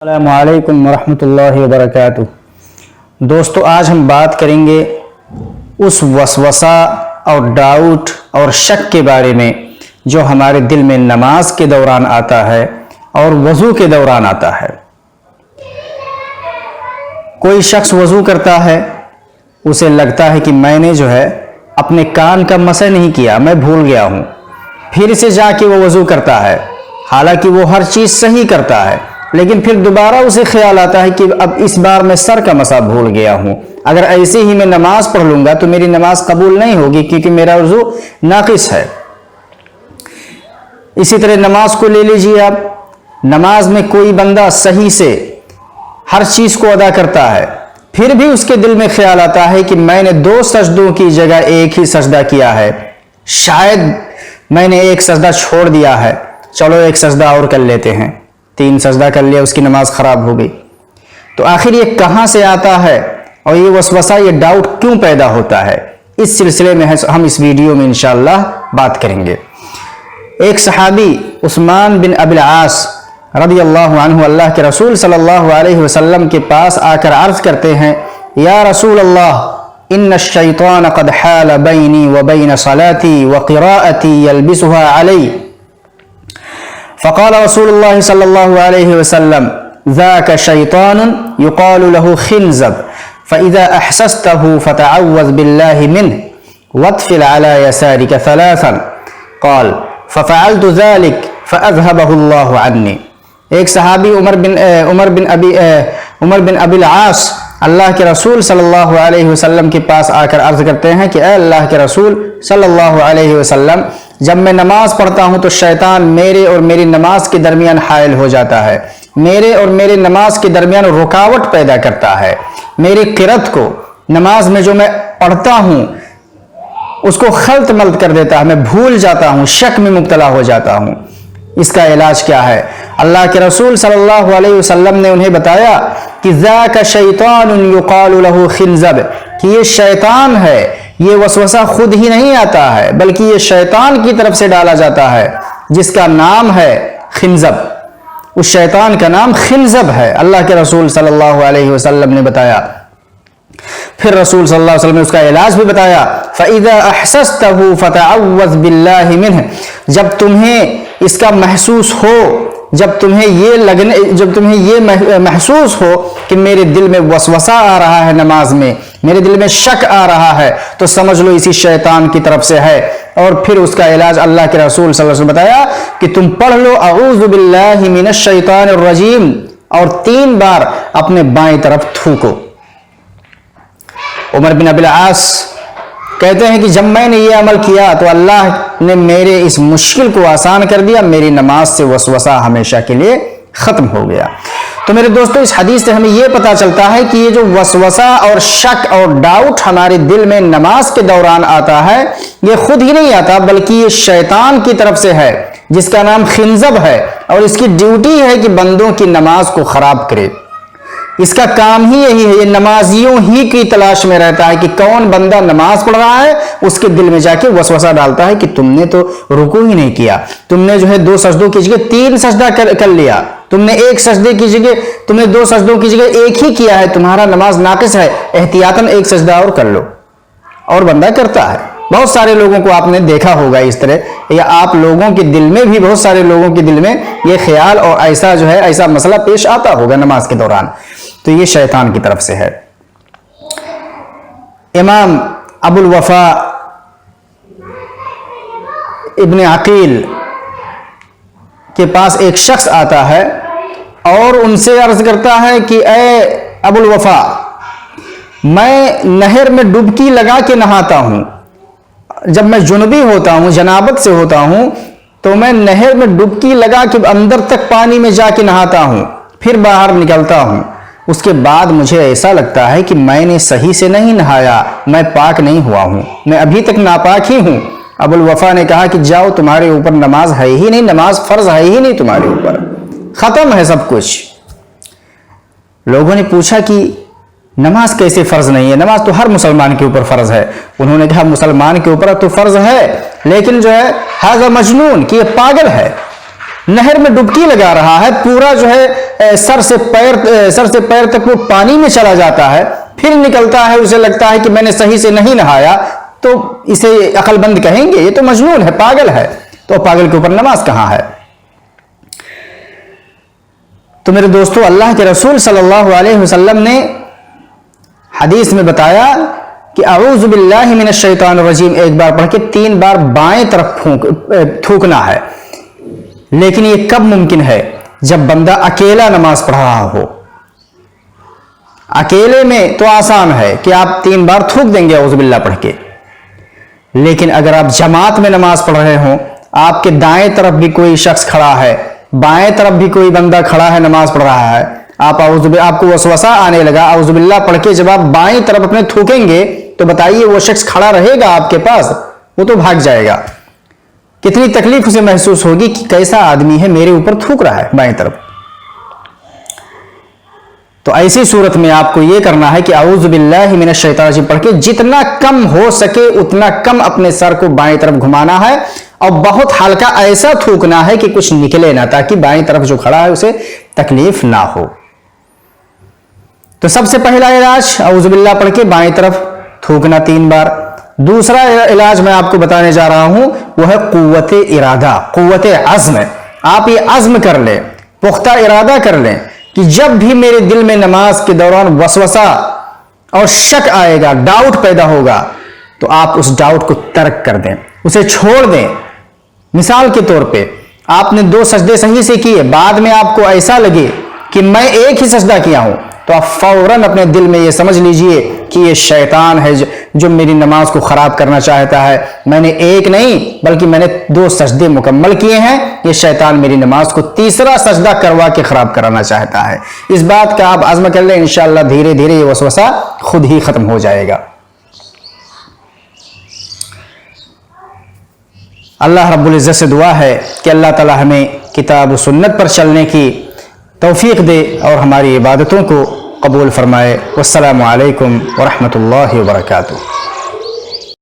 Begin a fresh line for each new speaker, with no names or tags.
السلام علیکم ورحمۃ اللہ وبرکاتہ۔ دوستو، آج ہم بات کریں گے اس وسوسہ اور ڈاؤٹ اور شک کے بارے میں جو ہمارے دل میں نماز کے دوران آتا ہے اور وضو کے دوران آتا ہے۔ کوئی شخص وضو کرتا ہے، اسے لگتا ہے کہ میں نے اپنے کان کا مسح نہیں کیا، میں بھول گیا ہوں، پھر سے جا کے وہ وضو کرتا ہے، حالانکہ وہ ہر چیز صحیح کرتا ہے، لیکن پھر دوبارہ اسے خیال آتا ہے کہ اب اس بار میں سر کا مسح بھول گیا ہوں، اگر ایسے ہی میں نماز پڑھ لوں گا تو میری نماز قبول نہیں ہوگی کیونکہ میرا وضو ناقص ہے۔ اسی طرح نماز کو لے لیجیے آپ، نماز میں کوئی بندہ صحیح سے ہر چیز کو ادا کرتا ہے، پھر بھی اس کے دل میں خیال آتا ہے کہ میں نے 2 سجدوں کی جگہ ایک ہی سجدہ کیا ہے، شاید میں نے ایک سجدہ چھوڑ دیا ہے، چلو ایک سجدہ اور کر لیتے ہیں، 3 سجدہ کر لیا، اس کی نماز خراب ہو گئی۔ تو آخر یہ کہاں سے آتا ہے اور یہ وسوسہ، یہ ڈاؤٹ کیوں پیدا ہوتا ہے، اس سلسلے میں ہم اس ویڈیو میں انشاءاللہ بات کریں گے۔ ایک صحابی عثمان بن ابی العاص رضی اللہ عنہ اللہ کے رسول صلی اللہ علیہ وسلم کے پاس آ کر عرض کرتے ہیں، یا رسول اللہ ان الشیطان قد حال بینی وبین صلاتی وقراءتی یلبسها علی، فقال رسول اللہ صلی اللہ علیہ وسلم ذاک شیطان یقال له خنزب فاذا احسسته فتعوذ باللہ منه وادفل على يسارك 3 قال ففعلت ذلك فاذهبه الله عني۔ ایک صحابی عمر بن ابی العاص اللہ کے رسول صلی اللہ علیہ وسلم کے پاس آ کر عرض کرتے ہیں کہ اے اللہ کے رسول صلی اللہ علیہ وسلم، جب میں نماز پڑھتا ہوں تو شیطان میرے اور میری نماز کے درمیان حائل ہو جاتا ہے، میرے اور میرے نماز کے درمیان رکاوٹ پیدا کرتا ہے، میری قرأت کو، نماز میں جو میں پڑھتا ہوں اس کو خلط ملط کر دیتا ہے، میں بھول جاتا ہوں، شک میں مبتلا ہو جاتا ہوں۔ اس کا علاج کیا ہے؟ اللہ کے رسول صلی اللہ علیہ وسلم نے انہیں بتایا کہ ذاک شیطان یقال له خنزب، کہ یہ شیطان ہے، یہ وسوسہ خود ہی نہیں آتا ہے بلکہ یہ شیطان کی طرف سے ڈالا جاتا ہے، جس کا نام ہے خنزب۔ اس شیطان کا نام خنزب ہے، اللہ کے رسول صلی اللہ علیہ وسلم نے بتایا۔ پھر رسول صلی اللہ علیہ وسلم نے اس کا علاج بھی بتایا، فَإِذَا أَحْسَسْتَهُ فَتَعَوَّذْ بِاللَّهِ مِنْهُ، جب تمہیں اس کا محسوس ہو، جب تمہیں یہ محسوس ہو کہ میرے دل میں وسوسہ آ رہا ہے، نماز میں میرے دل میں شک آ رہا ہے، تو سمجھ لو اسی شیطان کی طرف سے ہے۔ اور پھر اس کا علاج اللہ کے رسول صلی اللہ علیہ وسلم بتایا کہ تم پڑھ لو اعوذ باللہ من الشیطان الرجیم، اور 3 بار اپنے بائیں طرف تھوکو۔ عمر بن ابی العاص کہتے ہیں کہ جب میں نے یہ عمل کیا تو اللہ نے میرے اس مشکل کو آسان کر دیا، میری نماز سے وسوسہ ہمیشہ کے لیے ختم ہو گیا۔ تو میرے دوستو، اس حدیث سے ہمیں یہ پتا چلتا ہے کہ یہ جو وسوسہ اور شک اور ڈاؤٹ ہمارے دل میں نماز کے دوران آتا ہے، یہ خود ہی نہیں آتا بلکہ یہ شیطان کی طرف سے ہے، جس کا نام خنزب ہے، اور اس کی ڈیوٹی ہے کہ بندوں کی نماز کو خراب کرے۔ اس کا کام ہی یہی ہے، یہ نمازیوں ہی کی تلاش میں رہتا ہے کہ کون بندہ نماز پڑھ رہا ہے، اس کے دل میں جا کے وسوسہ ڈالتا ہے کہ تم نے تو رکوع ہی نہیں کیا، تم نے 2 سجدوں کی جگہ 3 سجدہ کر لیا، تم نے 1 سجدے کی جگہ، تم نے 2 سجدوں کی جگہ 1 ہی کیا ہے، تمہارا نماز ناقص ہے، احتیاطاً 1 سجدہ اور کر لو۔ اور بندہ کرتا ہے، بہت سارے لوگوں کو آپ نے دیکھا ہوگا اس طرح، یا آپ لوگوں کے دل میں بھی، بہت سارے لوگوں کے دل میں یہ خیال اور ایسا مسئلہ پیش آتا ہوگا نماز کے دوران، تو یہ شیطان کی طرف سے ہے۔ امام ابو الوفا ابن عقیل کے پاس ایک شخص آتا ہے اور ان سے عرض کرتا ہے کہ اے ابو الوفا، میں نہر میں ڈبکی لگا کے نہاتا ہوں، جب میں جنبی ہوتا ہوں، جنابت سے ہوتا ہوں، تو میں نہر میں ڈبکی لگا کے اندر تک پانی میں جا کے نہاتا ہوں، پھر باہر نکلتا ہوں، اس کے بعد مجھے ایسا لگتا ہے کہ میں نے صحیح سے نہیں نہایا، میں پاک نہیں ہوا ہوں، میں ابھی تک ناپاک ہی ہوں۔ ابو الوفا نے کہا کہ جاؤ، تمہارے اوپر نماز ہے ہی نہیں، نماز فرض ہے ہی نہیں تمہارے اوپر، ختم ہے سب کچھ۔ لوگوں نے پوچھا کہ نماز کیسے فرض نہیں ہے؟ نماز تو ہر مسلمان کے اوپر فرض ہے۔ انہوں نے کہا مسلمان کے اوپر تو فرض ہے، لیکن ہذا مجنون، کہ یہ پاگل ہے، نہر میں ڈبکی لگا رہا ہے، پورا جو ہے سر سے پیر تک وہ پانی میں چلا جاتا ہے، پھر نکلتا ہے، اسے لگتا ہے کہ میں نے صحیح سے نہیں نہایا، تو اسے عقل مند کہیں گے؟ یہ تو مجنون ہے، پاگل ہے۔ تو پاگل کے اوپر نماز کہاں ہے؟ تو میرے دوستو، اللہ کے رسول صلی اللہ علیہ وسلم نے حدیث میں بتایا کہ اعوذ باللہ من الشیطان الرجیم ایک بار پڑھ کے 3 بار بائیں طرف تھوکنا ہے۔ لیکن یہ کب ممکن ہے؟ جب بندہ اکیلا نماز پڑھ رہا ہو۔ اکیلے میں تو آسان ہے کہ آپ 3 بار تھوک دیں گے اعوذ باللہ پڑھ کے، لیکن اگر آپ جماعت میں نماز پڑھ رہے ہوں، آپ کے دائیں طرف بھی کوئی شخص کھڑا ہے، بائیں طرف بھی کوئی بندہ کھڑا ہے، نماز پڑھ رہا ہے، آپ کو وسوسہ آنے لگا، اعوذ باللہ پڑھ کے جب آپ بائیں طرف اپنے تھوکیں گے تو بتائیے وہ شخص کھڑا رہے گا آپ کے پاس؟ وہ تو بھاگ جائے گا۔ کتنی تکلیف اسے محسوس ہوگی کہ کیسا آدمی ہے میرے اوپر تھوک رہا ہے بائیں طرف۔ تو ایسی صورت میں آپ کو یہ کرنا ہے کہ اعوذ باللہ من الشیطان الرجیم پڑھ کے جتنا کم ہو سکے اتنا کم اپنے سر کو بائیں طرف گھمانا ہے، اور بہت ہلکا ایسا تھوکنا ہے کہ کچھ نکلے نہ، تاکہ بائیں طرف جو کھڑا ہے اسے تکلیف نہ ہو۔ تو سب سے پہلا علاج اعوذ باللہ پڑھ کے بائیں طرف تھوکنا 3 بار۔ دوسرا علاج میں آپ کو بتانے جا رہا ہوں وہ ہے قوت ارادہ، قوت عزم۔ آپ یہ عزم کر لیں، پختہ ارادہ کر لیں کہ جب بھی میرے دل میں نماز کے دوران وسوسہ اور شک آئے گا، ڈاؤٹ پیدا ہوگا، تو آپ اس ڈاؤٹ کو ترک کر دیں، اسے چھوڑ دیں۔ مثال کے طور پہ آپ نے 2 سجدے صحیح سے کیے، بعد میں آپ کو ایسا لگے کہ میں ایک ہی سجدہ کیا ہوں، تو آپ فوراً اپنے دل میں یہ سمجھ لیجئے کہ یہ شیطان ہے جو میری نماز کو خراب کرنا چاہتا ہے، میں نے ایک نہیں بلکہ میں نے 2 سجدے مکمل کیے ہیں، یہ شیطان میری نماز کو تیسرا سجدہ کروا کے خراب کرانا چاہتا ہے۔ اس بات کا آپ عزم کر لیں، انشاءاللہ دھیرے دھیرے یہ وسوسہ خود ہی ختم ہو جائے گا۔ اللہ رب العزت سے دعا ہے کہ اللہ تعالی ہمیں کتاب و سنت پر چلنے کی توفیق دے اور ہماری عبادتوں کو قبول فرمائے۔ والسلام علیکم ورحمۃ اللہ وبرکاتہ۔